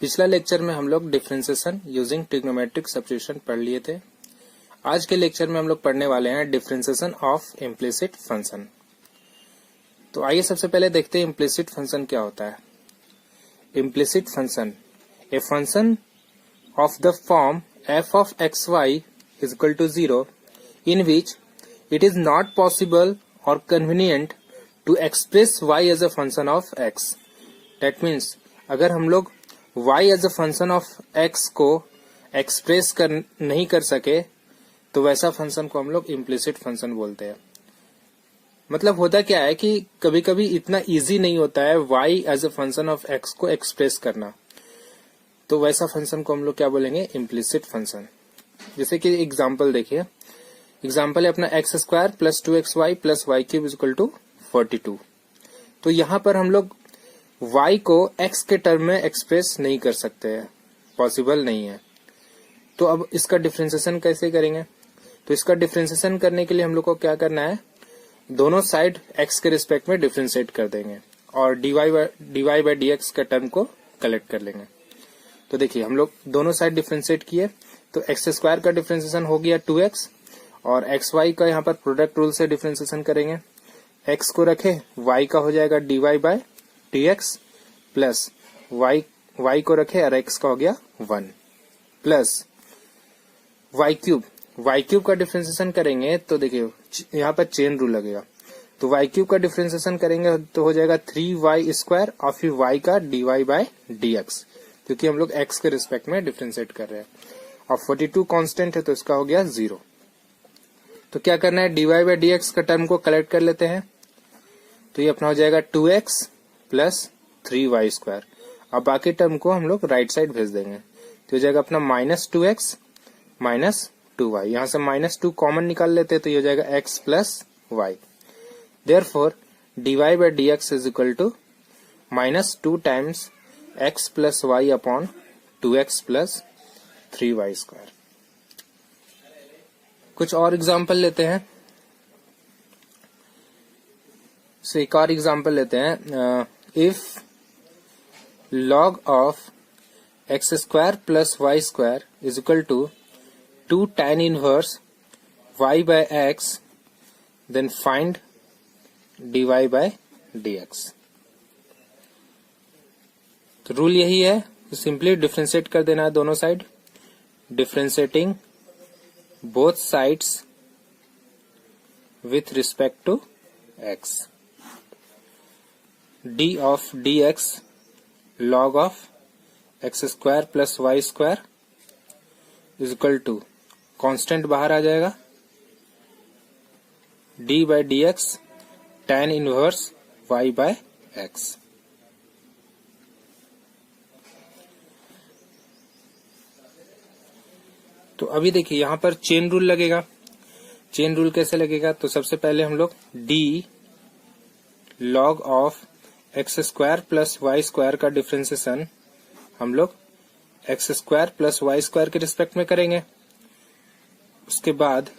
पिछला लेक्चर में हम लोग डिफरेंशिएशन यूजिंग ट्रिग्नोमेट्रिक सब्स्टिट्यूशन पढ़ लिए थे। आज के लेक्चर में हम लोग पढ़ने वाले हैं डिफरेंशिएशन ऑफ इम्प्लिसिट फंक्शन। तो आइए सबसे पहले देखते हैं इम्प्लिसिट फंक्शन क्या होता है। Implicit function A function of the form f of xy is equal to 0 in which it is not possible or convenient to express y as a function of x. That means अगर हम लोग y as a function of x को express नहीं कर सके तो वैसा function को हम लोग इम्प्लिसिट फंक्शन बोलते हैं। मतलब होता क्या है कि कभी कभी इतना इजी नहीं होता है y as a function of x को एक्सप्रेस करना, तो वैसा फंक्शन को हम लोग क्या बोलेंगे, इम्प्लिसिट फंक्शन। जैसे कि एग्जांपल देखिए, एग्जांपल है अपना x square plus 2xy plus y cube is equal to 42। तो यहाँ पर हम लोग y को x के टर्म में एक्सप्रेस नहीं कर सकते हैं, पॉसिबल नहीं है। तो अब इसका डिफरेंशिएशन कैसे करेंगे? तो इसका डिफरेंशिएशन करने के लिए हम लोग को क्या करना है, दोनों साइड x के रिस्पेक्ट में डिफरेंशिएट कर देंगे और dy बाय dx के टर्म को कलेक्ट कर लेंगे। तो देखिए हम लोग दोनों साइड डिफरेंशिएट किए तो एक्स स्क्वायर का डिफरेंशिएशन हो गया 2x और एक्स वाई का यहाँ पर प्रोडक्ट रूल से डिफरेंशिएशन करेंगे। x को रखे y का हो जाएगा dy by dx plus y को रखे और x का हो गया 1 प्लस y क्यूब का डिफरेंशिएशन करेंगे तो देखिए यहाँ पर चेन रूल लगेगा। तो y क्यूब का डिफरेंशिएशन करेंगे तो हो जाएगा 3y स्क्वायर और फिर y का dy बाय dx, क्योंकि हम लोग x के रिस्पेक्ट में डिफरेंशिएट कर रहे हैं और 42 कांस्टेंट है तो इसका हो गया 0। तो क्या करना है, dy बाय dx का टर्म को कलेक्ट कर लेते हैं। तो ये अपना हो जाएगा 2x प्लस 3y स्क्वायर। अब बाकी टर्म को हम लोग राइट साइड भेज देंगे तो हो जाएगा अपना माइनस 2x माइनस 2y। यहाँ से माइनस 2 कॉमन निकाल लेते हैं तो ये हो जाएगा x plus y। Therefore dy by dx is equal to minus 2 times x plus y upon 2x plus 3y square. कुछ और एग्जाम्पल लेते हैं। सो एक और एग्जाम्पल लेते हैं। If log of x square plus y square is equal to 2 tan inverse y bye x, then find dy by dx। तो rule यही है, सिंपली डिफरेंशिएट कर देना है दोनों side. Differentiating both sides with respect to x। d of dx log of x square plus y square is equal to, constant बाहर आ जाएगा, d by dx tan inverse y bye x। तो अभी देखिए यहाँ पर चेन रूल लगेगा। Chain rule कैसे लगेगा, तो सबसे पहले हम लोग d log of x square plus y square का डिफरेंशिएशन हम लोग x square plus y square के रिस्पेक्ट में करेंगे। उसके बाद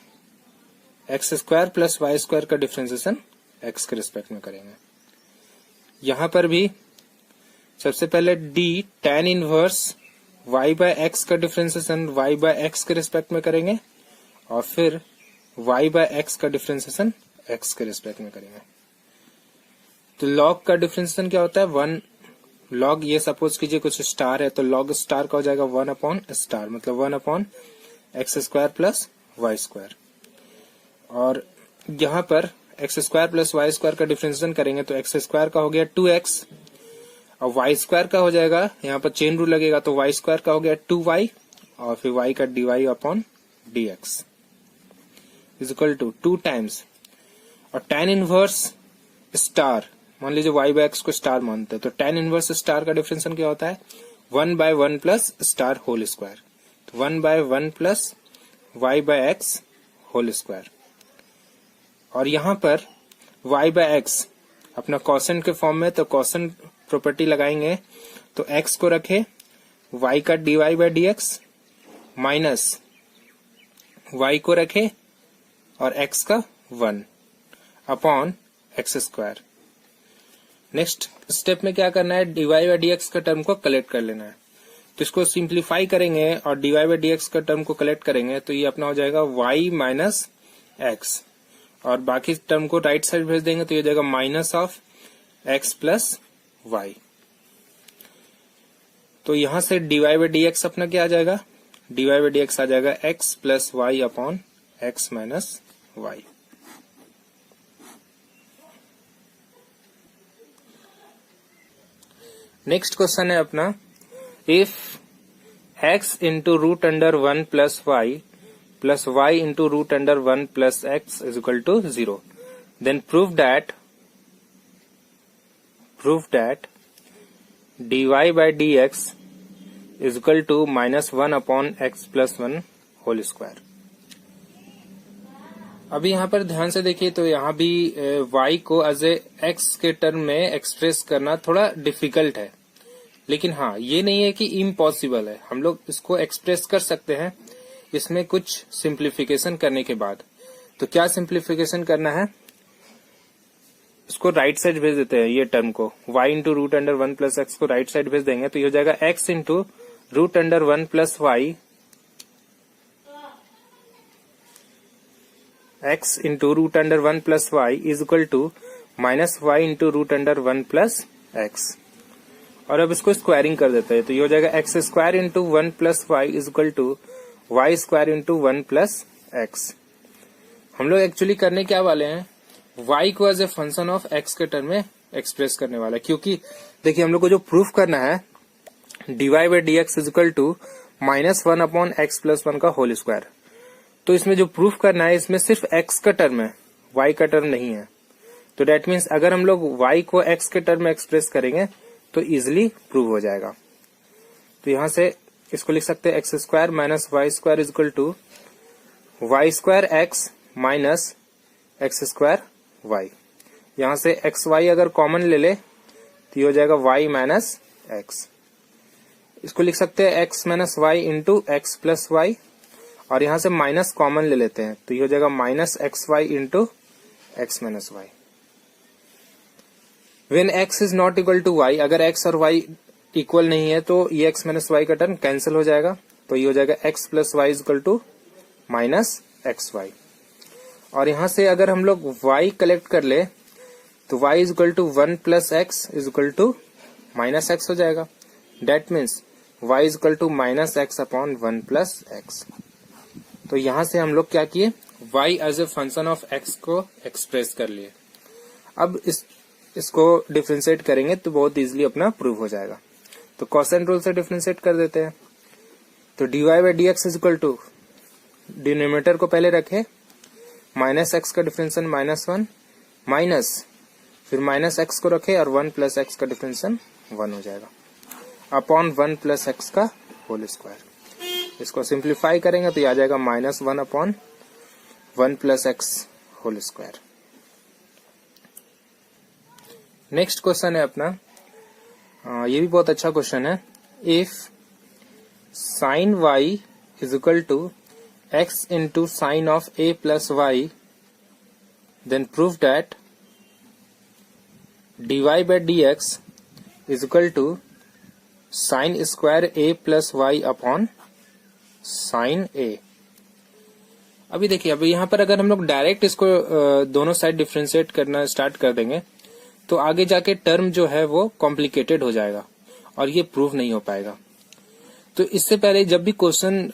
x square plus y square का डिफरेंशिएशन एक्स के रिस्पेक्ट में करेंगे। यहाँ पर भी सबसे पहले d tan inverse y by x का डिफरेंशिएशन y बाय एक्स के रिस्पेक्ट में करेंगे और फिर y बाय एक्स का डिफरेंशिएशन x के रिस्पेक्ट में करेंगे। तो log का डिफरेंशिएशन क्या होता है, 1 log, ये सपोज कीजिए कुछ स्टार है तो log स्टार का हो जाएगा 1 अपॉन स्टार, मतलब 1 upon x square plus y square. और यहाँ पर x square plus y square का डिफरेंशिएशन करेंगे तो एक्स स्क्वायर का हो गया 2x और वाई स्क्वायर का हो जाएगा, यहाँ पर चेन रूल लगेगा तो वाई स्क्वायर का हो गया 2y और फिर y का dy upon dx is equal to 2 times, और tan इनवर्स स्टार, मान लीजिए y बाय x को स्टार मानते हैं तो tan इनवर्स स्टार का डिफरेंशिएशन क्या होता है, 1 by 1 plus star whole square. तो 1 by 1 plus y bye x whole square. और यहाँ पर y बाय x अपना कोसेंट के फॉर्म में, तो कोसेंट प्रॉपर्टी लगाएंगे तो x को रखे y का dy by dx minus y को रखे और x का 1 upon x square. Next step में क्या करना है, dy बाय dx का टर्म को कलेक्ट कर लेना है। तो इसको सिंप्लीफाई करेंगे और dy बाई डी एक्स का टर्म को कलेक्ट करेंगे तो ये अपना हो जाएगा y माइनस एक्स, और बाकी टर्म को राइट साइड भेज देंगे तो ये हो जाएगा minus of x plus y. तो यहां से dy बाई डी एक्स अपना क्या आ जाएगा, dy बाई डी एक्स आ जाएगा x plus y upon x minus y. Next question है अपना, if x into root under 1 plus y into root under 1 plus x is equal to 0, then prove that dy by d x is equal to minus 1 upon x plus 1 whole square. अभी यहाँ पर ध्यान से देखिए तो यहाँ भी y को एज ए x के टर्म में एक्सप्रेस करना थोड़ा डिफिकल्ट है, लेकिन हाँ ये नहीं है कि इम्पॉसिबल है, हम लोग इसको एक्सप्रेस कर सकते हैं इसमें कुछ सिंप्लीफिकेशन करने के बाद। तो क्या सिंप्लीफिकेशन करना है, इसको राइट साइड भेज देते हैं, ये टर्म को y into root under 1 plus x को राइट साइड भेज देंगे तो ये हो जाएगा x into root under 1 plus y, x into root under 1 plus y is equal to minus y into root under 1 plus x. और अब इसको स्क्वायरिंग कर देते हैं तो ये हो जाएगा x square into 1 plus y is equal to y square into 1 plus x. हम लोग एक्चुअली करने क्या वाले हैं, y को as a function of x के टर्म में एक्सप्रेस करने वाला है, क्योंकि देखिए हम लोग को जो प्रूफ करना है dy by d x is equal to minus 1 upon x plus 1 का होल स्क्वायर। तो इसमें जो प्रूफ करना है इसमें सिर्फ x का टर्म है, y का टर्म नहीं है। तो डेट मीन्स अगर हम लोग y को x के टर्म में एक्सप्रेस करेंगे तो इजिली प्रूव हो जाएगा। तो यहां से इसको लिख सकते हैं x square minus y square is equal to y square x minus x square y. यहां से एक्स वाई अगर कॉमन ले ले तो ये हो जाएगा वाई माइनस एक्स। इसको लिख सकते हैं x minus y into x plus y, और यहां से माइनस कॉमन ले लेते हैं तो ये हो जाएगा minus x y into x minus y. When x is not equal to y, अगर एक्स और वाई इक्वल नहीं है तो ये एक्स माइनस वाई का टर्म कैंसिल हो जाएगा तो ये हो जाएगा x plus y is equal to minus x y. और यहां से अगर हम लोग y कलेक्ट कर ले तो y is equal to 1 plus x is equal to minus x हो जाएगा। That means y is equal to minus x upon 1 plus x. तो यहां से हम लोग क्या किए, y as a function of x को एक्सप्रेस कर लिए। अब इसको डिफरेंशिएट करेंगे तो बहुत इजीली अपना प्रूव हो जाएगा। तो कॉसेंट रूल से डिफरेंशिएट कर देते हैं। तो dy by d x is equal to, denominator को पहले रखे, माइनस एक्स का डिफरेंशियल माइनस 1 माइनस फिर माइनस एक्स को रखे और 1 प्लस एक्स का डिफरेंशियल 1 हो जाएगा अपॉन 1 प्लस एक्स का होल स्क्वायर। इसको सिंप्लीफाई करेंगे तो ये आ जाएगा minus 1 upon 1 plus x whole square. Next question है अपना, ये भी बहुत अच्छा क्वेश्चन है। If sine y is equal to x into sine of a plus y, then prove that dy by d x is equal to sine square a plus y upon sine a। अभी देखिए, अभी यहाँ पर अगर हम लोग direct इसको दोनों साइड डिफरेंशिएट करना स्टार्ट कर देंगे तो आगे जाके टर्म जो है वो कॉम्प्लिकेटेड हो जाएगा और ये प्रूव नहीं हो पाएगा। तो इससे पहले जब भी क्वेश्चन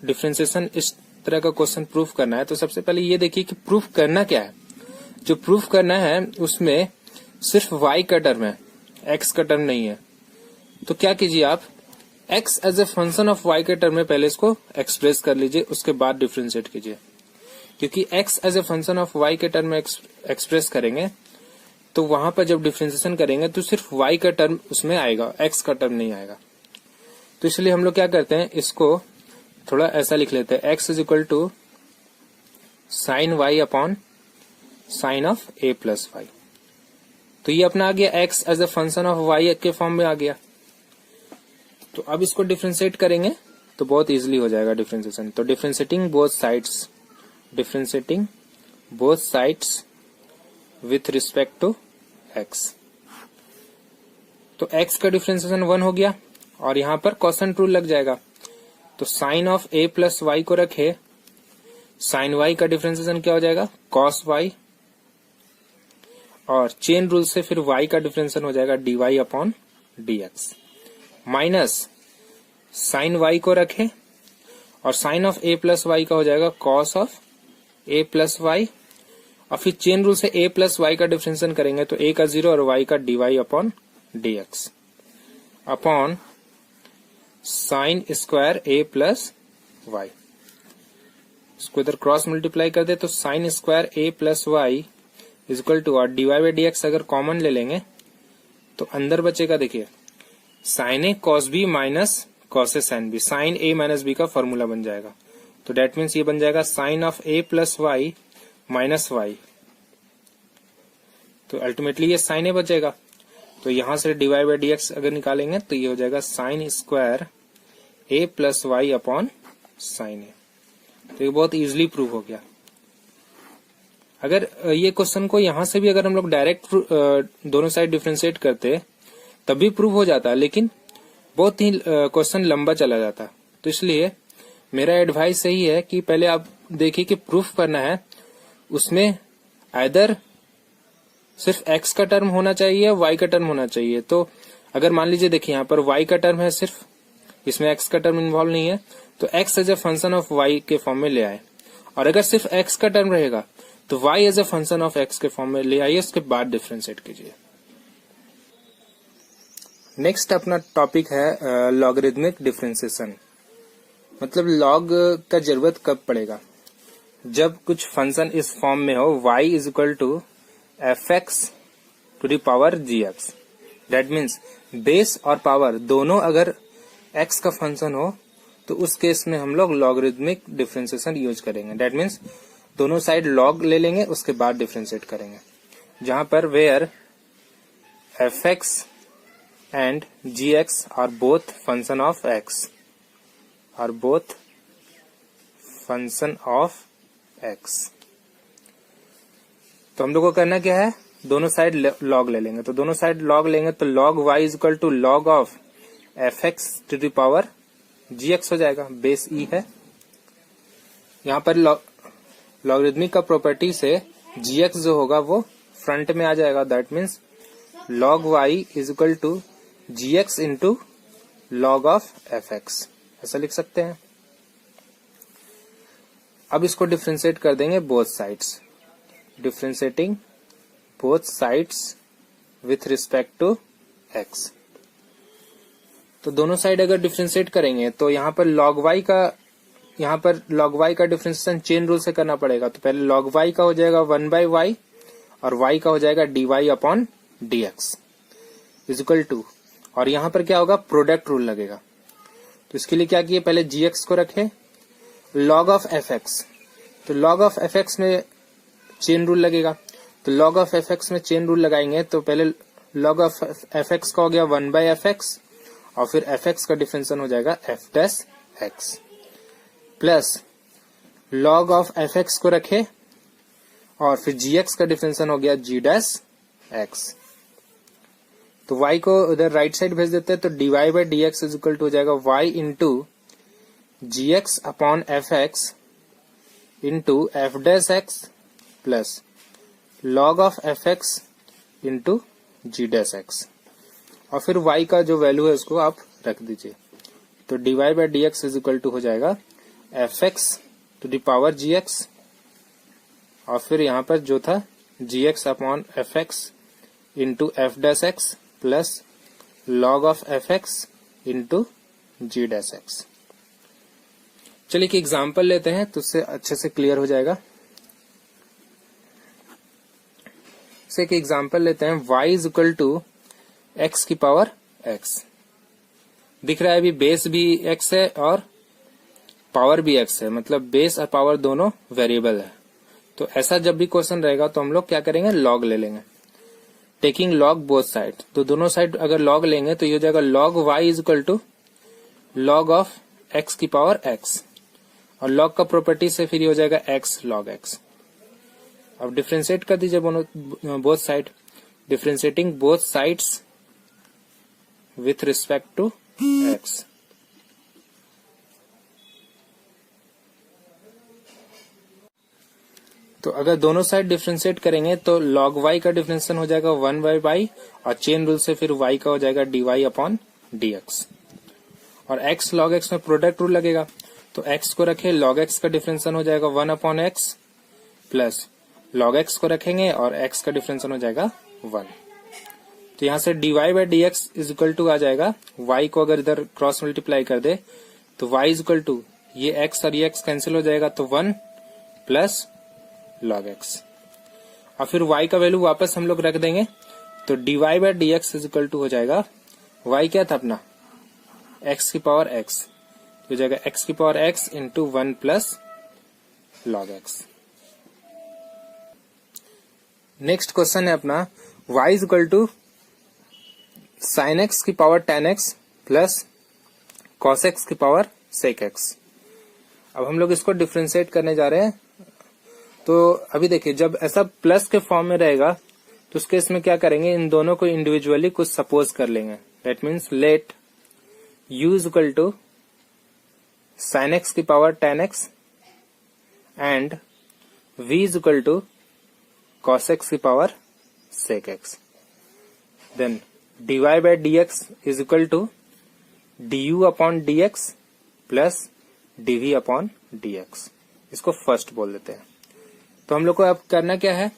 डिफरेंशिएशन इस तरह का क्वेश्चन प्रूफ करना है तो सबसे पहले ये देखिए कि प्रूफ करना क्या है। जो प्रूफ करना है उसमें सिर्फ y का टर्म है, x का टर्म नहीं है। तो क्या कीजिए आप x as a function of y के टर्म में पहले इसको एक्सप्रेस कर लीजिए, उसके बाद डिफरेंशिएट कीजिए। क्योंकि x as a function of y के टर्म में एक्सप्रेस करेंगे तो वहां पर जब डिफरेंशिएशन करेंगे तो सिर्फ y का टर्म उसमें आएगा, x का टर्म नहीं आएगा। तो इसलिए हम लोग क्या करते हैं, इसको थोड़ा ऐसा लिख लेते हैं, x is equal to sine y upon sine of a plus y. तो ये अपना आ गया x as a function of y के फॉर्म में आ गया। तो अब इसको डिफरेंशिएट करेंगे तो बहुत इजीली हो जाएगा डिफरेंशिएशन। तो differentiating both sides with respect to x। तो x का डिफरेंशिएशन 1 हो गया और यहाँ पर क्वोशंट रूल लग जाएगा। तो sine of a plus y को रखे, साइन y का डिफरेंशिएशन क्या हो जाएगा, कॉस y, और चेन रूल से फिर y का डिफरेंशिएशन हो जाएगा dy upon dx, minus sine y को रखे और sine of a plus y का हो जाएगा cos of a plus y, और फिर चेन रूल से a प्लस वाई का डिफरेंशिएशन करेंगे तो a का 0 और y का dy अपॉन dx अपॉन sine square a plus y. इसको इधर क्रॉस मल्टीप्लाई कर दे तो sine square a plus y is equal to, और dy बाई dx अगर कॉमन ले लेंगे तो अंदर बचेगा, देखिए sine a cos b minus cos a sine b, sine a minus b का फॉर्मूला बन जाएगा। तो डेट मीन्स ये बन जाएगा sine of a plus y minus y, तो अल्टीमेटली ये साइन a बचेगा। तो यहां से dy बाई dx अगर निकालेंगे तो ये हो जाएगा sine square a plus y upon sine a। तो ये बहुत इजीली प्रूव हो गया। अगर ये क्वेश्चन को यहां से भी अगर हम लोग डायरेक्ट दोनों साइड डिफरेंशिएट करते तब भी प्रूव हो जाता, लेकिन बहुत ही क्वेश्चन लंबा चला जाता। तो इसलिए मेरा एडवाइस यही है कि पहले आप देखिए कि प्रूफ करना है, उसमें आइदर सिर्फ x का टर्म होना चाहिए या y का टर्म होना चाहिए। तो अगर मान लीजिए देखिए यहाँ पर y का टर्म है सिर्फ, इसमें x का टर्म इन्वॉल्व नहीं है, तो x as a function of y के फॉर्म में ले आए, और अगर सिर्फ x का टर्म रहेगा तो y as a function of x के फॉर्म में ले आइए, उसके बाद डिफरेंशिएट कीजिए। नेक्स्ट अपना टॉपिक है लॉगरिथमिक डिफरेंशिएशन। मतलब लॉग का जरूरत कब पड़ेगा, जब कुछ फंक्शन इस फॉर्म में हो y is equal to fx to the power gx। That means base और पावर दोनों अगर x का फंक्शन हो तो उस केस में हम लोग लॉगरिथमिक डिफरेंशिएशन यूज करेंगे। दैट मीन्स दोनों साइड लॉग ले लेंगे, उसके बाद डिफरेंशिएट करेंगे, जहां पर where fx and gx are both function of x, are both function of x। तो हम लोग को करना क्या है, दोनों साइड लॉग ले लेंगे। तो दोनों साइड लॉग लेंगे तो log y is equal to log of fx to the power gx हो जाएगा, बेस e है। यहाँ पर लॉगरिथमिक का प्रॉपर्टी से gx जो होगा वो फ्रंट में आ जाएगा। That means log y is equal to gx into log of fx, ऐसा लिख सकते हैं। अब इसको डिफरेंशिएट कर देंगे both sides, differentiating both sides with respect to x। तो दोनों साइड अगर डिफरेंशिएट करेंगे तो यहाँ पर log y का डिफरेंशिएशन चेन रूल से करना पड़ेगा। तो पहले log y का हो जाएगा 1 बाई y और y का हो जाएगा dy upon dx is equal to, और यहाँ पर क्या होगा, प्रोडक्ट रूल लगेगा। तो इसके लिए क्या किए, पहले gx को रखे, log ऑफ fx, तो log ऑफ fx में चेन रूल लगेगा। तो log ऑफ fx में चेन रूल लगाएंगे तो पहले log ऑफ fx का हो गया 1 बाई fx और फिर fx का डिफरेंशिएशन हो जाएगा f dash x, plus log of fx को रखे और फिर gx का डिफरेंशिएशन हो गया g डैश x। तो y को उधर राइट साइड भेज देते हैं तो dy by dx is equal to हो जाएगा y into gx upon fx into f dash x plus log of fx into g dash x, और फिर y का जो वैल्यू है उसको आप रख दीजिए। तो dy by dx is equal to हो जाएगा fx to the power gx, और फिर यहाँ पर जो था gx upon fx into f dash x plus log of fx into g dash x। चलिए एक एग्जाम्पल लेते हैं तो उससे अच्छे से क्लियर हो जाएगा। से एक एग्जाम्पल लेते हैं, y is equal to x की पावर x। दिख रहा है अभी बेस भी x है और पावर भी x है, मतलब बेस और पावर दोनों वेरिएबल है। तो ऐसा जब भी क्वेश्चन रहेगा तो हम लोग क्या करेंगे, लॉग ले लेंगे, टेकिंग लॉग बोथ साइड। तो दोनों साइड अगर लॉग लेंगे तो ये हो जाएगा log y is equal to log of x की पावर x, और लॉग का प्रॉपर्टी से फिर ये हो जाएगा x log x। अब डिफरेंशिएट कर दीजिए both side, differentiating both sides with respect to x. तो अगर दोनों साइड डिफरेंशिएट करेंगे तो log y का डिफरेंशिएशन हो जाएगा 1/y और चेन रूल से फिर y का हो जाएगा dy अपॉन dx। और x log x में प्रोडक्ट रूल लगेगा, तो x को रखे log x का डिफरेंशिएशन हो जाएगा 1/x प्लस log x को रखेंगे और x का डिफरेंशिएशन हो जाएगा 1। तो यहाँ से dy/dx इज इक्वल टू आ जाएगा, y को अगर इधर क्रॉस मल्टीप्लाई कर दे तो y इज इक्वल टू ये x और ये x कैंसिल हो जाएगा तो 1 प्लस log x। और फिर y का वैल्यू वापस हम लोग रख देंगे, तो dy/dx इज इक्वल टू हो जाएगा, y क्या था अपना x की पावर x, हो जाएगा x की power x into 1 plus log x। Next question है अपना y is equal to sine x की power tan x plus cos x की पावर sec x। अब हम लोग इसको डिफरेंशिएट करने जा रहे हैं। तो अभी देखिए, जब ऐसा प्लस के फॉर्म में रहेगा तो उसके इसमें क्या करेंगे, इन दोनों को इंडिविजुअली कुछ सपोज कर लेंगे। That means let u is equal to sine x की power tan x and v is equal to cos x की power sec x। Then dy/dx is equal to du upon dx plus dv upon dx। इसको first बोल देते हैं। तो हम लोग को अब करना क्या है,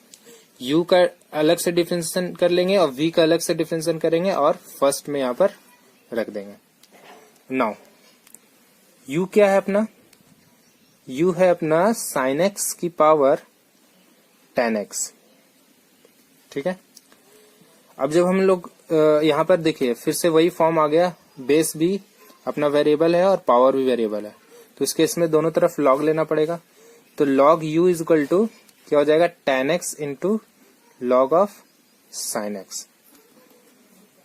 u का अलग से डिफरेंशिएशन कर लेंगे और v का अलग से डिफरेंशिएशन करेंगे और फर्स्ट में यहां पर रख देंगे। नाउ u क्या है अपना, u है अपना sin x की पावर tan x। ठीक है, अब जब हम लोग यहां पर देखिए फिर से वही फॉर्म आ गया, बेस भी अपना वेरिएबल है और पावर भी वेरिएबल है, तो इस केस में दोनों तरफ log लेना पड़ेगा। तो log u is equal to क्या हो जाएगा, tan x into log of sin x।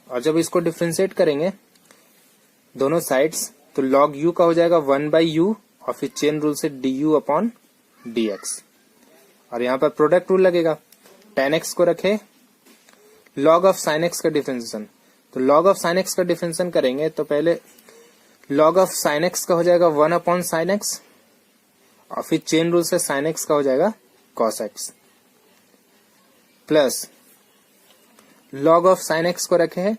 और जब इसको डिफरेंशिएट करेंगे दोनों साइड्स तो log u का हो जाएगा 1/u और फिर चेन रूल से du अपॉन dx। और यहाँ पर प्रोडक्ट रूल लगेगा, tan x को रखे log ऑफ sin x का डिफरेंशिएशन, तो log ऑफ sin x का डिफरेंशिएशन करेंगे तो पहले log ऑफ sin x का हो जाएगा 1 अपॉन sin x और फिर चेन रूल से sin x का हो जाएगा cos x plus log of sin x को रखे हैं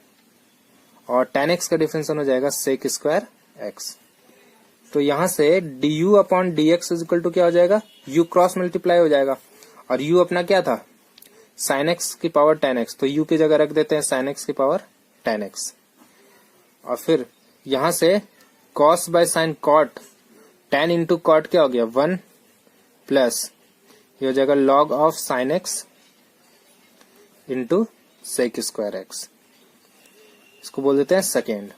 और tan x का डिफरेंशिएशन हो जाएगा sec स्क्वायर x। तो यहां से du upon dx is equal to क्या हो जाएगा, u क्रॉस मल्टीप्लाई हो जाएगा और u अपना क्या था sin x की पावर tan x, तो u की जगह रख देते हैं sin x की पावर tan x। और फिर यहां से cos by sin cot, tan इंटू कॉट क्या हो गया 1 प्लस ये हो जाएगा log of sin x into sec square x। इसको बोल देते हैं सेकेंड।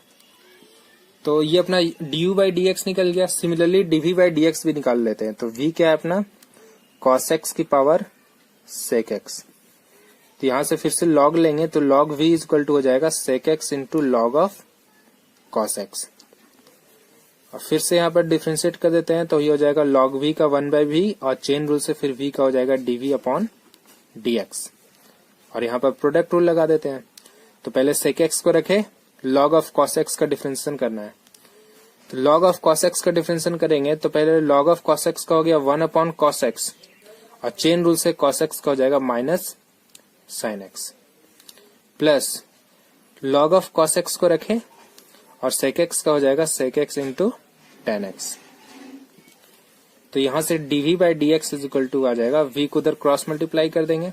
तो ये अपना du/dx निकल गया। सिमिलरली dv/dx भी निकाल लेते हैं। तो v क्या है अपना cos x की पावर sec x। तो यहां से फिर से log लेंगे तो log v is equal to हो जाएगा sec x into log of cos x। और फिर से यहाँ पर डिफरेंशिएट कर देते हैं तो ये हो जाएगा log v का 1/v और चेन रूल से फिर v का हो जाएगा dv अपॉन dx। और यहाँ पर प्रोडक्ट रूल लगा देते हैं। तो पहले sec x को रखे, log ऑफ cos x का डिफरेंशिएशन करना है। तो log ऑफ cos x का डिफरेंशिएशन करेंगे तो पहले log ऑफ cos x का हो गया 1 अपॉन cos x और चेन रूल से cos x का हो जाएगा minus sin x plus log of cos x को रखे और sec x का हो जाएगा sec x into tan x। तो यहां से dv/dx इज इक्वल टू आ जाएगा, v को उधर क्रॉस मल्टीप्लाई कर देंगे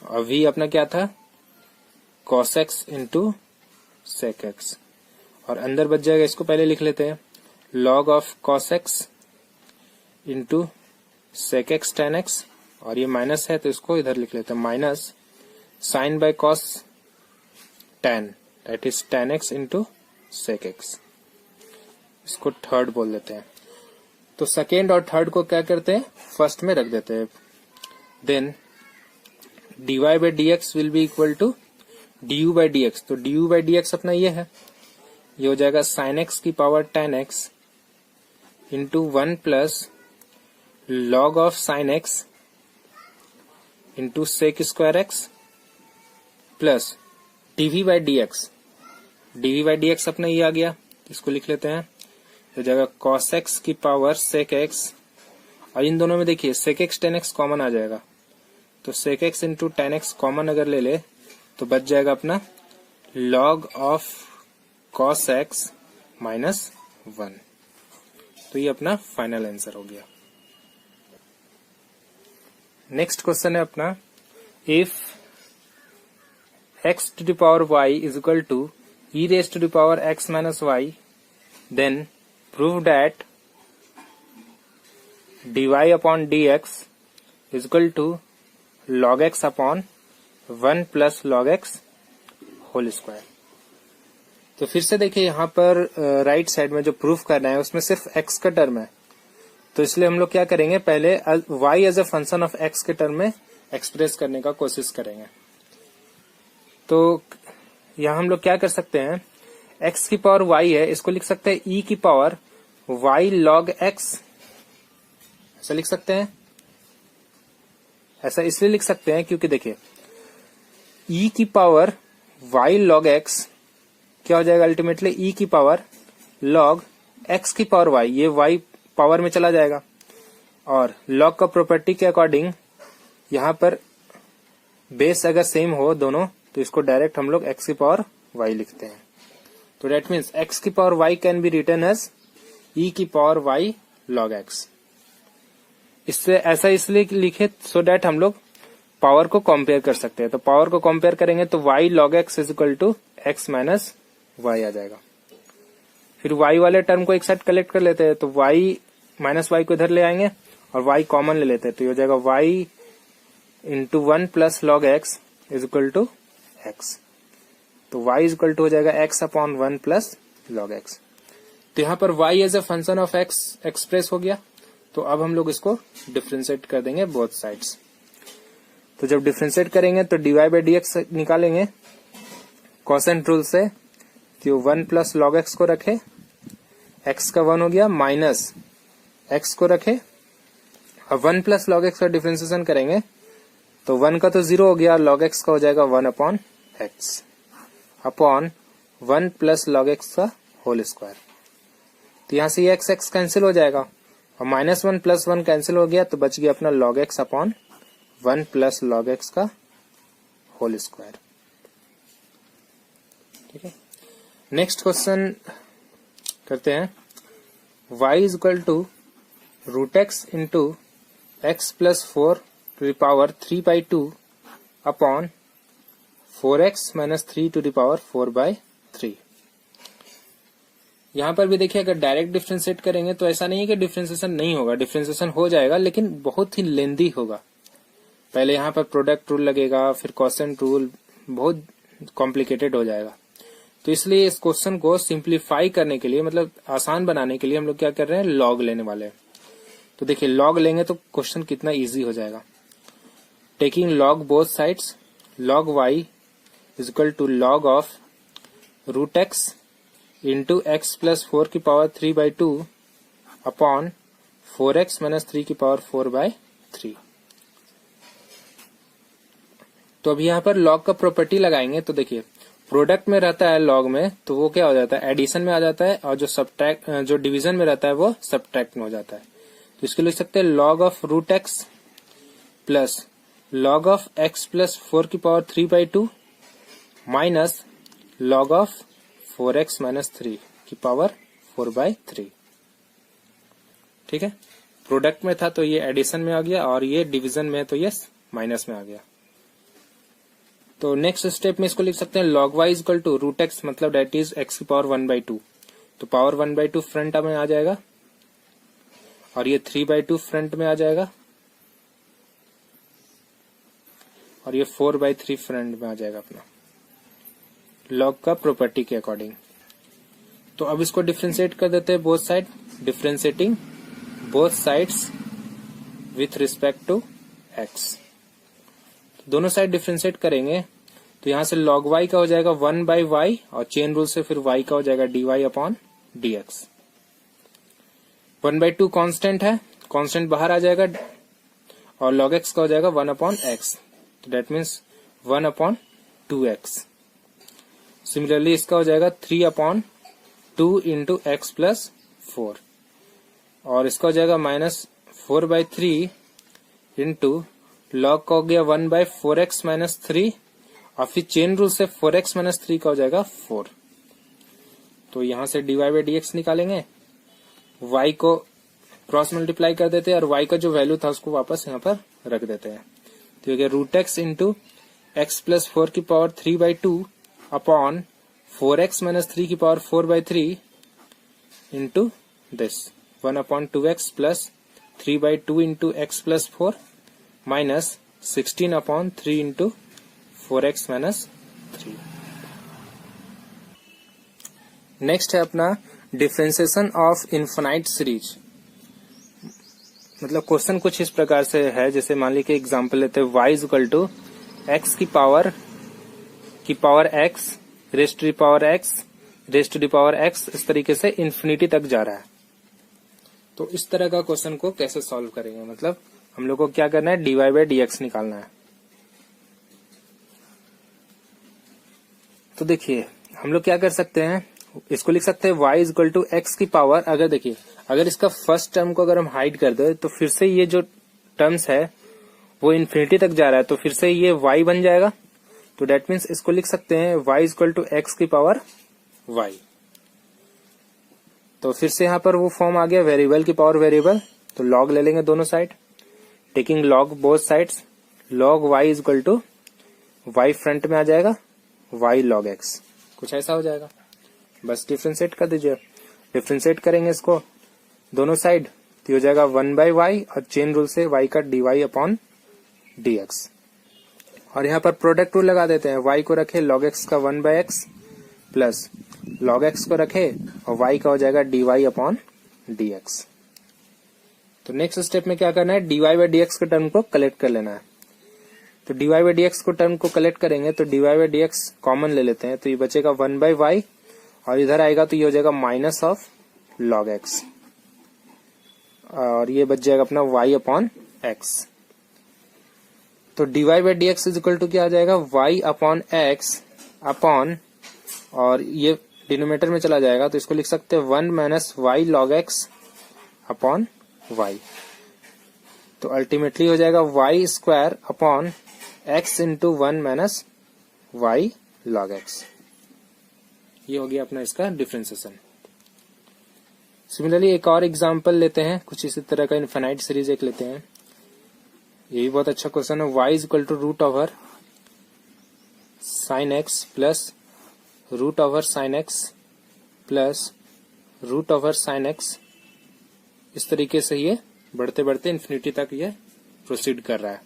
और v अपना क्या था cos x into sec x और अंदर बच जाएगा, इसको पहले लिख लेते हैं log of cos x into sec x tan x और ये माइनस है तो इसको इधर लिख लेते हैं minus sin by cos tan that is tan x into sec x। इसको थर्ड बोल देते हैं। तो सेकेंड और थर्ड को क्या करते हैं फर्स्ट में रख देते हैं। Then dy/dx will be equal to du/dx। तो du/dx अपना ये है, ये हो जाएगा sin x की power tan x into 1 plus log of sin x into sec square x plus dv/dx। dv/dx अपना ये आ गया, इसको लिख लेते हैं, तो जगह cos x की पावर sec x, और इन दोनों में देखिए sec x tan x common आ जाएगा, तो sec x into tan x कॉमन अगर ले ले तो बच जाएगा अपना log of cos x minus 1। तो ये अपना फाइनल आंसर हो गया। नेक्स्ट क्वेश्चन है अपना, if x to the power y is equal to e raised to the power x minus y, then prove that dy upon dx is equal to log x upon 1 plus log x whole square. तो फिर से देखिए यहाँ पर right side में जो proof करना है उसमें सिर्फ x का टर्म है, तो इसलिए हम लोग क्या करेंगे, पहले y as a function of x के टर्म में एक्सप्रेस करने का कोशिश करेंगे। तो यहाँ हम लोग क्या कर सकते हैं, x की पावर y है, इसको लिख सकते हैं e की पावर y log x, ऐसा लिख सकते हैं। ऐसा इसलिए लिख सकते हैं क्योंकि देखिए e की पावर y log x क्या हो जाएगा, अल्टीमेटली e की पावर log x की पावर y, ये y पावर में चला जाएगा, और log का प्रॉपर्टी के अकॉर्डिंग यहाँ पर बेस अगर सेम हो दोनों तो इसको डायरेक्ट हम लोग x की पावर y लिखते हैं। तो डेट मीन्स x की power y can be written as e की पावर y log x। इससे ऐसा इसलिए लिखे सो डेट हम लोग पावर को कंपेयर कर सकते हैं। तो पावर को कंपेयर करेंगे तो y log x is equal to x minus y आ जाएगा। फिर y वाले टर्म को एक साथ कलेक्ट कर लेते हैं, तो y माइनस y को इधर ले आएंगे और y कॉमन ले लेते हैं, तो ये हो जाएगा y into 1 plus log x is equal to x। तो y इज इक्वल टू हो जाएगा x upon 1 plus log x। तो यहाँ पर y as a function of x express हो गया। तो अब हम लोग इसको डिफ्रेंशिएट कर देंगे बोथ साइड्स। तो जब डिफ्रेंशिएट करेंगे तो dy बाई dx निकालेंगे कोसेंट रूल से, तो 1 प्लस लॉग x को रखे, x का 1 हो गया, माइनस x को रखे, अब 1 प्लस लॉग x का डिफ्रेंशिएशन करेंगे तो 1 का तो 0 हो गया, लॉग x का हो जाएगा 1 upon x upon 1 plus log x का होल स्क्वायर। तो यहाँ से ये x कैंसिल हो जाएगा और माइनस 1 प्लस 1 कैंसिल हो गया, तो बच गया अपना log x upon 1 plus log x का होल स्क्वायर। ठीक है, नेक्स्ट क्वेश्चन करते हैं, y is equal to root x into x plus 4 to the power 3/2 upon 4x minus 3 to the power 4/3। यहां पर भी देखिए अगर डायरेक्ट डिफरेंशिएट करेंगे तो ऐसा नहीं है कि डिफरेंशिएशन नहीं होगा, डिफरेंशिएशन हो जाएगा लेकिन बहुत ही लेंदी होगा। पहले यहाँ पर प्रोडक्ट रूल लगेगा, फिर क्वोशिएंट रूल, बहुत कॉम्प्लिकेटेड हो जाएगा। तो इसलिए इस क्वेश्चन को सिंप्लीफाई करने के लिए, मतलब आसान बनाने के लिए हम लोग क्या कर रहे हैं, लॉग लेने वाले हैं। तो देखिए लॉग लेंगे तो क्वेश्चन कितना इजी हो जाएगा। टेकिंग लॉग बोथ साइड्स, लॉग y is equal to log of root x into x plus 4 की पावर 3/2 अपॉन 4x माइनस 3 की पावर 4/3। तो अभी यहाँ पर लॉग का प्रॉपर्टी लगाएंगे, तो देखिए प्रोडक्ट में रहता है लॉग में तो वो क्या हो जाता है, एडिशन में आ जाता है, और जो डिवीजन में रहता है वो सब्ट्रैक्ट में हो जाता है। तो इसके लिख सकते हैं log of root x plus log of x plus 4 की power 3/2 minus log of 4x minus 3 की पावर 4/3। ठीक है, प्रोडक्ट में था तो ये एडिशन में आ गया, और ये डिवीजन में तो ये माइनस में आ गया। तो नेक्स्ट स्टेप में इसको लिख सकते हैं log y equal to root x, मतलब डेट इज x की पावर 1/2। तो पावर 1/2 फ्रंट में आ जाएगा और ये 3/2 फ्रंट में आ जाएगा और ये 4/3 फ्रंट में आ जाएगा अपना लॉग का प्रॉपर्टी के अकॉर्डिंग। तो अब इसको डिफ्रेंशिएट कर देते हैं both side, differentiating both sides with respect to x। दोनों साइड डिफ्रेंशिएट करेंगे तो यहां से log y का हो जाएगा 1/y और चेन रूल से फिर y का हो जाएगा dy अपॉन dx। 1/2 कांस्टेंट है, कांस्टेंट बाहर आ जाएगा और log x का हो जाएगा 1/x, तो दैट मीन्स 1/2x। सिमिलरली इसका हो जाएगा 3/2 2 इंटू एक्स प्लस 4 और इसका हो जाएगा -4/3 इंटू लॉग का हो गया 1/4x माइनस 3 और फिर चेन रूल से 4x माइनस 3 का हो जाएगा 4। तो यहां से dy/dx निकालेंगे, y को क्रॉस मल्टीप्लाई कर देते हैं और y का जो वैल्यू था उसको वापस यहाँ पर रख देते हैं। तो ये √x इंटू एक्स प्लस 4 की पावर 3/2 अपॉन 4x माइनस 3 की power 4/3 into this 1/2x plus 3/2 into x plus 4 minus 16/3 into 4x minus 3। Next है अपना डिफरेंशिएशन ऑफ इनफाइनाइट सीरीज। मतलब क्वेश्चन कुछ इस प्रकार से है, जैसे मान लीजिए एग्जांपल लेते हैं y is equal to x की power x raised to the power x raised to the power x, इस तरीके से इन्फिनिटी तक जा रहा है। तो इस तरह का क्वेश्चन को कैसे सॉल्व करेंगे, मतलब हम लोग को क्या करना है, dy/dx निकालना है। तो देखिए हम लोग क्या कर सकते हैं, इसको लिख सकते हैं y is equal to x की पावर, अगर देखिए अगर इसका फर्स्ट टर्म को अगर हम हाइड कर दे तो फिर से ये जो टर्म्स है वो इन्फिनिटी तक जा रहा है, तो फिर से ये y बन जाएगा। तो डेट मीन्स इसको लिख सकते हैं y is equal to x की पावर y। तो फिर से यहाँ पर वो फॉर्म आ गया वेरिएबल की पावर वेरिएबल, तो लॉग ले लेंगे दोनों side, taking log both sides, लॉग y is equal to y front में आ जाएगा y log x, कुछ ऐसा हो जाएगा। बस डिफ्रेंशिएट कर दीजिए, डिफ्रेंशिएट करेंगे इसको दोनों साइड, तो हो जाएगा 1/y और चेन रूल से y का dy/dx। और यहाँ पर प्रोडक्ट रूल लगा देते हैं, y को रखे log x का 1/x प्लस log x को रखे और y का हो जाएगा dy/dx। तो नेक्स्ट स्टेप में क्या करना है, dy/dx के टर्म को कलेक्ट कर लेना है। तो dy/dx को टर्म को कलेक्ट करेंगे तो dy/dx कॉमन ले लेते हैं, तो ये बचेगा 1/y और इधर आएगा तो ये हो जाएगा माइनस ऑफ log x और ये बच जाएगा अपना y/x। तो dy/dx इज इक्वल टू क्या आ जाएगा, y/x अपॉन, और ये डिनोमिनेटर में चला जाएगा तो इसको लिख सकते हैं 1 minus y log x upon y। तो अल्टीमेटली हो जाएगा y square upon x into 1 minus y log x। ये हो गया अपना इसका डिफरेंशिएशन। सिमिलरली एक और एग्जांपल लेते हैं, कुछ इसी तरह का इनफाइनाइट सीरीज एक लेते हैं। ये भी बहुत अच्छा क्वेश्चन है, y is equal to root over sine x plus root over sine x plus root over sine x, इस तरीके से ये बढ़ते बढ़ते इन्फिनिटी तक ये प्रोसीड कर रहा है।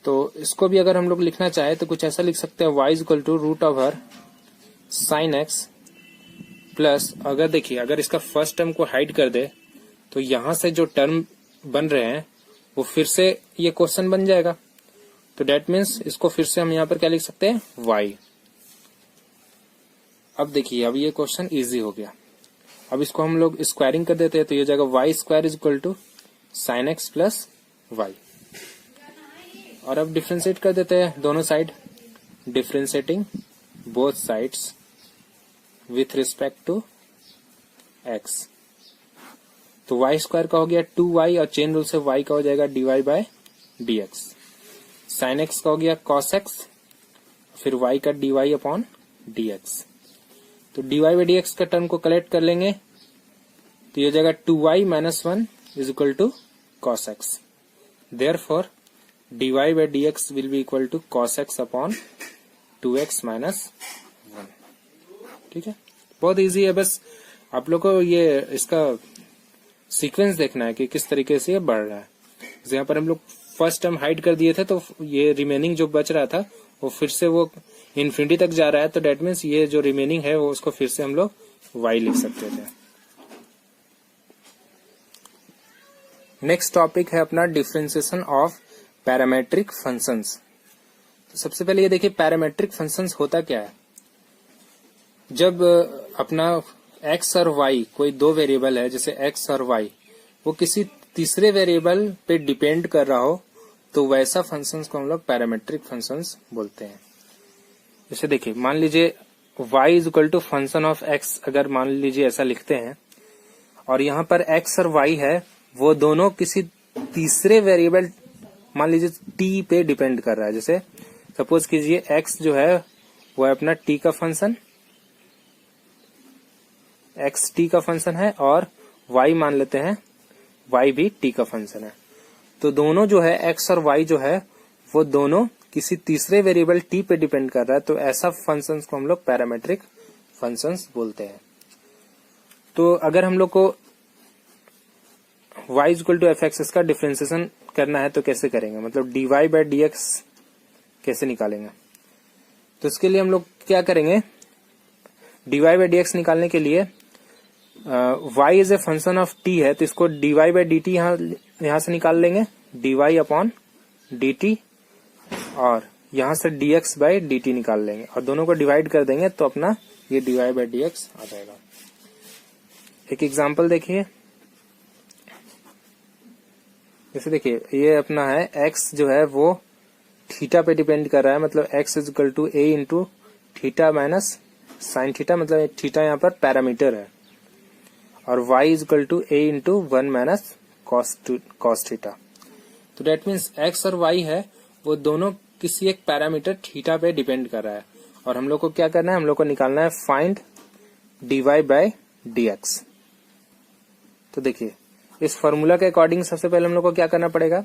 तो इसको भी अगर हम लोग लिखना चाहे तो कुछ ऐसा लिख सकते हैं, y is equal to root over sine x plus, अगर देखिए अगर इसका फर्स्ट टर्म को हाइड कर दे तो यहां से जो टर्म बन रहे हैं वो फिर से ये क्वेश्चन बन जाएगा। तो डेट मीन्स इसको फिर से हम यहाँ पर क्या लिख सकते हैं, y। अब देखिए अब ये क्वेश्चन इजी हो गया। अब इसको हम लोग स्क्वायरिंग कर देते हैं तो ये हो जाएगा y square is equal to sine x plus y। और अब डिफ्रेंशिएट कर देते हैं दोनों side, differentiating both sides with respect to x। तो y स्क्वायर का हो गया 2y और चेन रूल से y का हो जाएगा dy/dx। साइन x का हो गया cos x, फिर y का dy/dx। तो dy/dx का टर्म को कलेक्ट कर लेंगे तो ये हो जाएगा 2y minus 1 is equal to cos x। Therefore dy/dx will be equal to cos x upon 2x minus 1। ठीक है, बहुत इजी है, बस आप लोग को ये इसका सीक्वेंस देखना है कि किस तरीके से ये बढ़ रहा है। यहाँ पर हम लोग फर्स्ट टर्म हाइड कर दिए थे तो ये रिमेनिंग जो बच रहा था वो फिर से वो इन्फिनिटी तक जा रहा है, तो डेट मीन्स ये जो रिमेनिंग है वो उसको फिर से हम लोग y लिख सकते थे। नेक्स्ट टॉपिक है अपना डिफरेंशिएशन ऑफ पैरामेट्रिक फंक्शंस। तो सबसे पहले ये देखिए पैरामेट्रिक फंक्शंस होता क्या है। जब अपना x और y कोई दो वेरिएबल है, जैसे x और y, वो किसी तीसरे वेरिएबल पे डिपेंड कर रहा हो तो वैसा फंक्शंस को हम लोग पैरामेट्रिक फंक्शंस बोलते हैं। जैसे देखिए मान लीजिए y is equal to function of x अगर मान लीजिए ऐसा लिखते हैं, और यहाँ पर x और y है वो दोनों किसी तीसरे वेरिएबल मान लीजिए t पे डिपेंड कर रहा है। जैसे सपोज कीजिए x जो है वो है अपना t का फंक्शन, x t का फंक्शन है, और y मान लेते हैं y भी t का फंक्शन है। तो दोनों जो है x और y जो है वो दोनों किसी तीसरे वेरिएबल t पे डिपेंड कर रहा है, तो ऐसा फंक्शंस को हम लोग पैरामीट्रिक फंक्शंस बोलते हैं। तो अगर हम लोग को y equal to F x इसका डिफरेंशिएशन करना है तो कैसे करेंगे, मतलब dy बाय dx कैसे निकालेंगे। तो इसके लिए हम लोग क्या करेंगे, dy बाय dx निकालने के लिए y is a function of t है, तो इसको dy बाय dt यहाँ से निकाल लेंगे, dy अपॉन dt, और यहाँ से dx बाय dt निकाल लेंगे और दोनों को डिवाइड कर देंगे तो अपना ये dy बाय dx आ जाएगा। एक एग्जांपल देखिए, जैसे देखिए ये अपना है x जो है वो थीटा पे डिपेंड कर रहा है, मतलब x is equal to a into theta minus sine theta, मतलब थीटा यहाँ पर पैरामीटर है, और y is equal to a into 1 minus cos theta. तो डेट मीन्स x और y है वो दोनों किसी एक पैरामीटर थीटा पे डिपेंड कर रहा है, और हम लोग को क्या करना है, हम लोग को निकालना है फाइंड dy बाय dx। तो देखिए इस फॉर्मूला के अकॉर्डिंग सबसे पहले हम लोग को क्या करना पड़ेगा,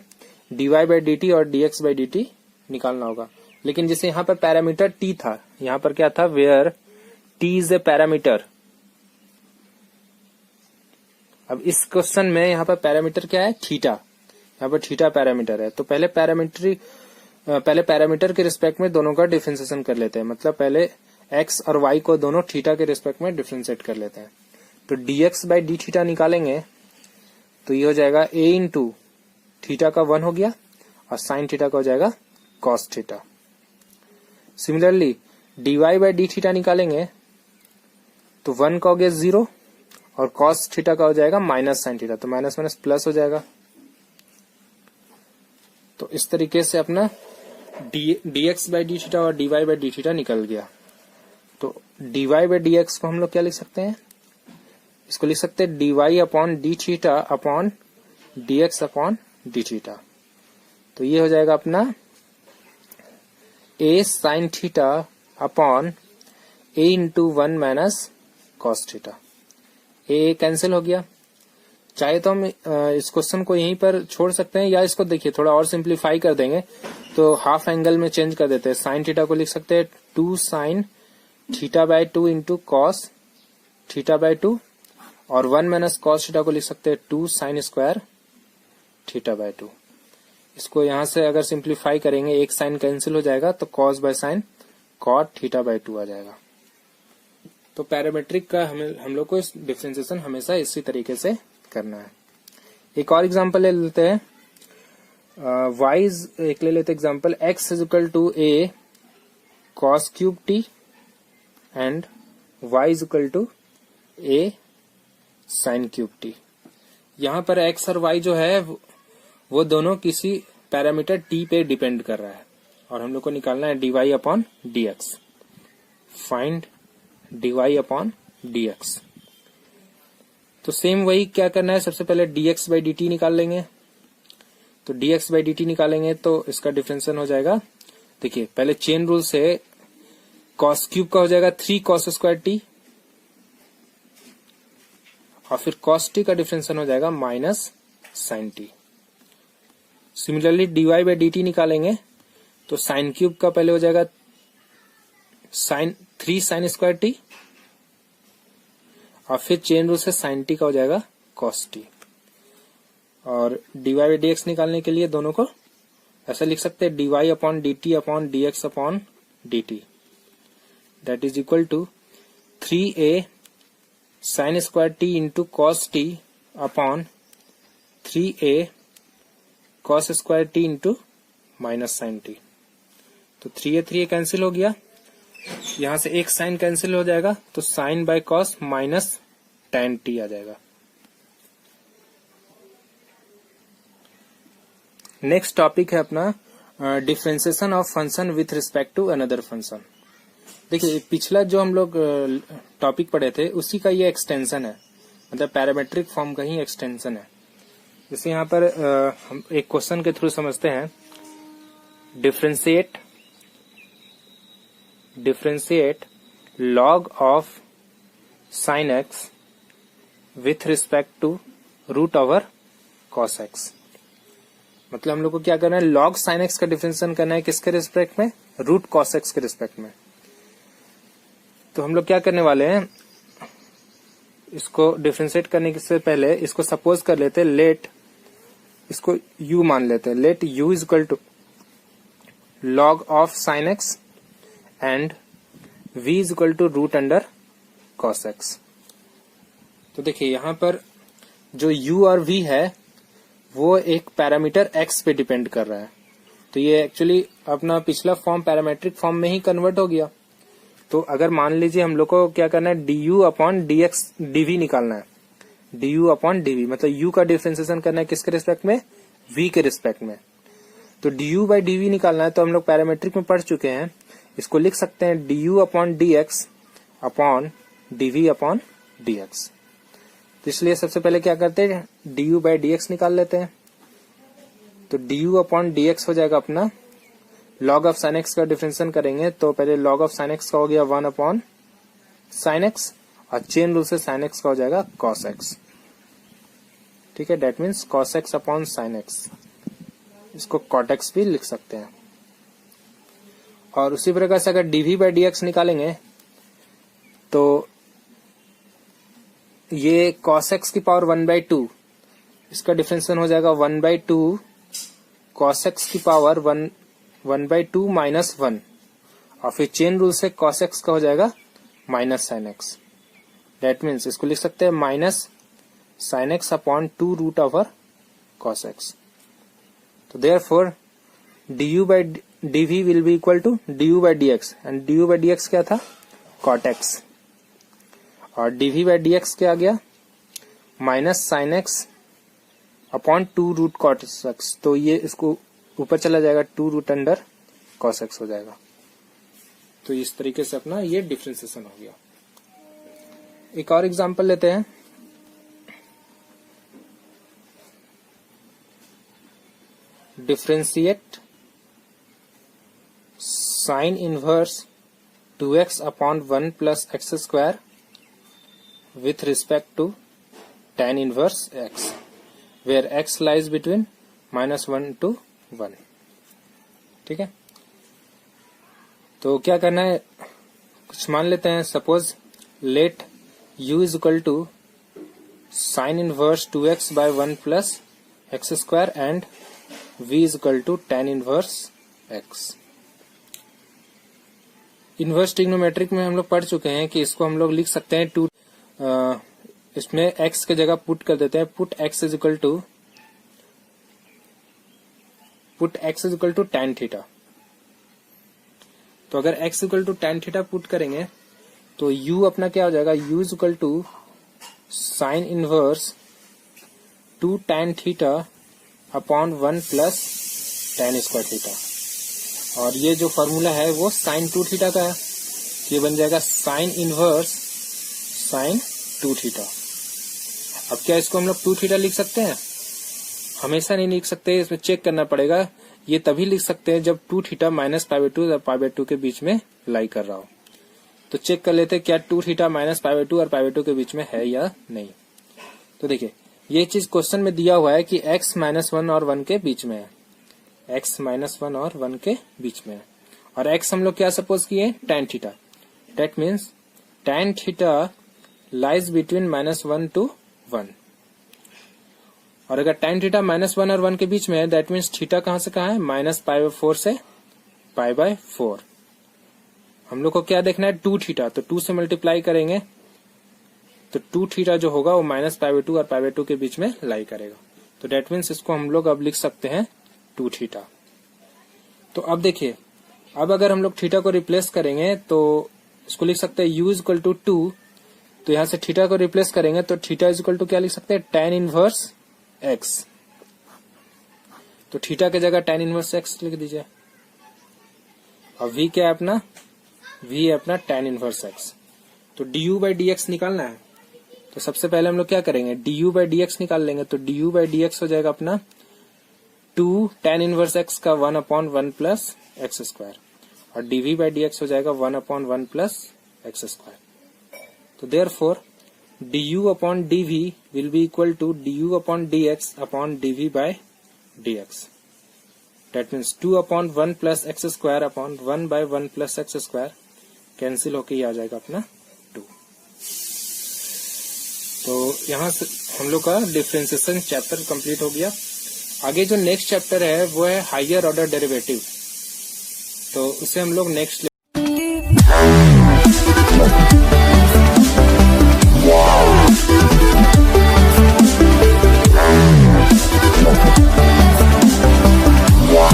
dy बाय dt और dx बाय dt निकालना होगा। लेकिन जैसे यहाँ पर पैरामीटर t था, यहाँ पर क्या था, where t is a parameter. अब इस क्वेश्चन में यहाँ पर पैरामीटर क्या है, थीटा, यहाँ पर थीटा पैरामीटर है। तो पहले पैरामीटर के रिस्पेक्ट में दोनों का डिफरेंशिएशन कर लेते हैं, मतलब पहले x और y को दोनों थीटा के रिस्पेक्ट में डिफरेंशिएट कर लेते हैं। तो dx बाय डी थीटा निकालेंगे तो ये हो जाएगा a इंटू थीटा का 1 हो गया और साइन थीटा का हो जाएगा cos theta. Similarly dy by d theta निकालेंगे तो 1 का हो गया 0 और कॉस थीटा का हो जाएगा माइनस साइन थीटा, तो माइनस माइनस प्लस हो जाएगा। तो इस तरीके से अपना dx बाय डी थीटा और dy बाय डी थीटा निकल गया। तो dy बाय dx को हम लोग क्या लिख सकते हैं, इसको लिख सकते हैं dy upon D theta upon dx upon D theta. तो ये हो जाएगा अपना a sine theta upon a into 1 minus cos theta. a cancel हो गया। चाहे तो हम इस क्वेश्चन को यहीं पर छोड़ सकते हैं, या इसको देखिए थोड़ा और सिंप्लीफाई कर देंगे तो हाफ एंगल में चेंज कर देते हैं। साइन थीटा को लिख सकते हैं 2 sine theta by 2 into cos theta by 2, और 1 माइनस कॉस थीटा को लिख सकते हैं 2 साइन स्क्वायर थीटा बाय 2। इसको यहां से अगर सिंप्लीफाई करेंगे एक साइन कैंसिल हो जाएगा तो cos by sine cot theta by 2 आ जाएगा। तो पैरामीट्रिक का हम लोग को इस डिफरेंशिएशन हमेशा इसी तरीके से करना है। एक और एग्जांपल ले लेते हैं, एक ले लेते example, x is equal to a cos cube t and y is equal to a sin cube t। यहाँ पर x और y जो है वो दोनों किसी पैरामीटर t पे डिपेंड कर रहा है, और हम लोग को निकालना है dy upon dx। Find dy upon dx। तो सेम वही क्या करना है, सबसे पहले dx बाई dt निकाल लेंगे। तो dx बाई dt निकालेंगे तो इसका डिफरेंशिएशन हो जाएगा, देखिए पहले चेन रूल से cos क्यूब का हो जाएगा 3 cos स्क्वायर t, और फिर cos t का डिफरेंशिएशन हो जाएगा minus sine t। Similarly dy by dt निकालेंगे तो साइन क्यूब का पहले हो जाएगा 3 साइन स्क्वायर t, और फिर चेन रूल से साइन टी का हो जाएगा कॉस टी। और dy बाई dx निकालने के लिए दोनों को ऐसा लिख सकते हैं dy upon dt upon dx upon dt, that is equal to 3a sine square t into cos t upon 3a cos square t into minus sine t. तो 3a कैंसिल हो गया, यहां से एक साइन कैंसिल हो जाएगा तो sine by cos minus tan t आ जाएगा। नेक्स्ट टॉपिक है अपना differentiation of function with respect to another function. देखिए पिछला जो हम लोग टॉपिक पढ़े थे उसी का ये एक्सटेंशन है, मतलब पैरामेट्रिक फॉर्म का ही एक्सटेंशन है। जैसे यहाँ पर हम एक क्वेश्चन के थ्रू समझते हैं। Differentiate log of sin x with respect to root over cos x। मतलब हम लोग को क्या करना है, log sin x का डिफरेंशिएशन करना है किसके रिस्पेक्ट में, रूट cos x के रिस्पेक्ट में। तो हम लोग क्या करने वाले हैं, इसको डिफरेंशिएट करने से पहले इसको सपोज कर लेते हैं, लेट इसको u मान लेते हैं, let u is equal to log of sin x and v is equal to root under cos x। तो देखिए यहाँ पर जो u और v है वो एक पैरामीटर x पे डिपेंड कर रहा है। तो ये एक्चुअली अपना पिछला फॉर्म पैरामेट्रिक फॉर्म में ही कन्वर्ट हो गया। तो अगर मान लीजिए हम लोग को क्या करना है, du अपॉन dx dv निकालना है, du अपॉन dv मतलब u का डिफरेंशिएशन करना है किसके रिस्पेक्ट में, v के रिस्पेक्ट में। तो du बाई dv निकालना है, तो हम लोग पैरामेट्रिक में पढ़ चुके हैं, इसको लिख सकते हैं du upon dx upon dv upon dx। तो इसलिए सबसे पहले क्या करते हैं, du बाई dx निकाल लेते हैं। तो du अपॉन dx हो जाएगा अपना, log ऑफ sin x का डिफरेंशिएशन करेंगे तो पहले log ऑफ sin x का हो गया 1 अपॉन sin x और चेन रूल से sin x का हो जाएगा cos x। ठीक है, that means cos x upon sin x, इसको cot x भी लिख सकते हैं। और उसी प्रकार से अगर dv बाई dx निकालेंगे तो ये cos x की पावर 1/2, इसका डिफरेंशिएशन हो जाएगा 1/2 cos x की पावर 1/2 माइनस 1 और फिर चेन रूल से cos x का हो जाएगा minus sin x। That means इसको लिख सकते हैं minus sin x upon 2 root over cos x। तो therefore du by dv will be equal to du by dx and du by dx क्या था, cot x, और dv बाई dx क्या आ गया, minus sin x upon 2 root cot x। तो ये इसको ऊपर चला जाएगा, 2 रूट अंडर cos x हो जाएगा। तो इस तरीके से अपना ये डिफरेंशिएशन हो गया। एक और एग्जांपल लेते हैं। Differentiate sine inverse 2x upon 1 plus x square with respect to tan inverse x where x lies between -1 to 1। ठीक है, तो क्या करना है, कुछ मान लेते हैं, suppose let u is equal to sine inverse 2x by 1 plus x square and v is equal to tan inverse x। Inverse trigonometric में हम लोग पढ़ चुके हैं कि इसको हम लोग लिख सकते हैं इसमें x के जगह पुट कर देते हैं, put x is equal to tan theta. तो अगर x equal to tan theta put करेंगे तो u अपना क्या हो जाएगा, u is equal to sine inverse 2 tan theta upon 1 plus tan square theta. और ये जो फॉर्मूला है वो साइन 2 थीटा का है, ये बन जाएगा साइन इनवर्स साइन 2 थीटा। अब क्या इसको हम लोग 2 थीटा लिख सकते हैं, हमेशा नहीं लिख सकते, इसमें चेक करना पड़ेगा। ये तभी लिख सकते हैं जब 2 थीटा माइनस π/2 और π/2 के बीच में लाई कर रहा हो। तो चेक कर लेते हैं क्या 2 थीटा माइनस π/2 और π/2 के बीच में है या नहीं। तो देखिए ये चीज क्वेश्चन में दिया हुआ है कि x -1 और 1 के बीच में है, x -1 और 1 के बीच में है, और x हम लोग क्या सपोज किए, tan theta. That means tan theta lies between -1 to 1। और अगर tan थीटा -1 और 1 के बीच में है, दैट मीन्स थीटा कहां से कहां है, -π/4 से π/4। हम लोग को क्या देखना है, 2 थीटा, तो 2 से मल्टीप्लाई करेंगे तो 2 थीटा जो होगा वो -π/2 और π/2 के बीच में लाई करेगा। तो डेट मीन्स इसको हम लोग अब लिख सकते हैं 2 थीटा। तो अब देखिए, अब अगर हम लोग थीटा को रिप्लेस करेंगे तो इसको लिख सकते हैं u इज इक्वल टू 2। तो यहां से थीटा को रिप्लेस करेंगे तो थीटा इज इक्वल टू क्या लिख सकते हैं, tan इनवर्स x। तो थीटा के जगह tan इनवर्स x लिख दीजिए। और v क्या है अपना, v है अपना tan इनवर्स x। तो du by dx निकालना है, तो सबसे पहले हम लोग क्या करेंगे, du by dx निकाल लेंगे। तो du by dx हो जाएगा अपना 2 tan इनवर्स x का 1/1 प्लस एक्स स्क्वायर, और dv by dx हो जाएगा 1/1 प्लस एक्स स्क्वायर। तो therefore du upon dv will be equal to du upon dx upon dv by dx। That means 2/1 plus x square अपॉन 1/1 plus x square cancel होके ये आ जाएगा अपना 2। तो यहाँ से हम लोग का डिफरेंशिएशन चैप्टर कंप्लीट हो गया। आगे जो नेक्स्ट चैप्टर है वो है हायर ऑर्डर डेरिवेटिव, तो उसे हम लोग नेक्स्ट Yeah.